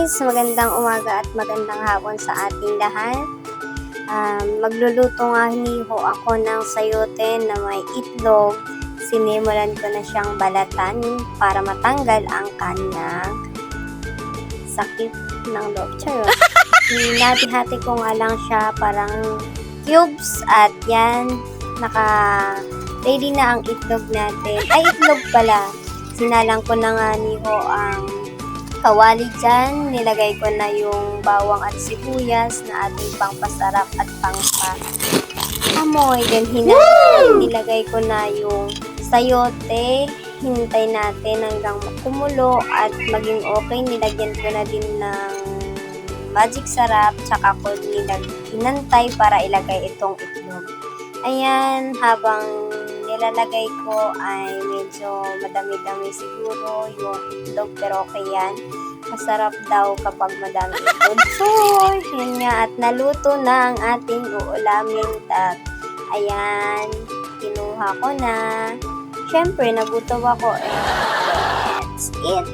guys! Magandang umaga at magandang hapon sa ating lahat. Magluluto nga ho ako ng sayote na may itlog. Sinimulan ko na siyang balatan para matanggal ang kanyang sakit ng loob. Charot. Hinati-hati ko nga lang siya parang cubes at yan, naka-ready na ang itlog natin. Ay, itlog pala. Sinalang ko na nga ho ang kawali dyan. Nilagay ko na yung bawang at sibuyas na ating pangpasarap at pangpa-amoy. Then nilagay ko na yung sayote. Hintay natin hanggang kumulo at maging okay. Nilagyan ko na din ng magic sarap. Tsaka ko hinantay para ilagay itong itlog. Ayan, habang nilalagay ko ay medyo madami-dami siguro yung itlog, pero okay yan. Masarap daw kapag madami itlog. So, yun nga, at naluto na ang ating uulamin. At ayan, kinuha ko na. Siyempre, nagutom ako. Let's eat!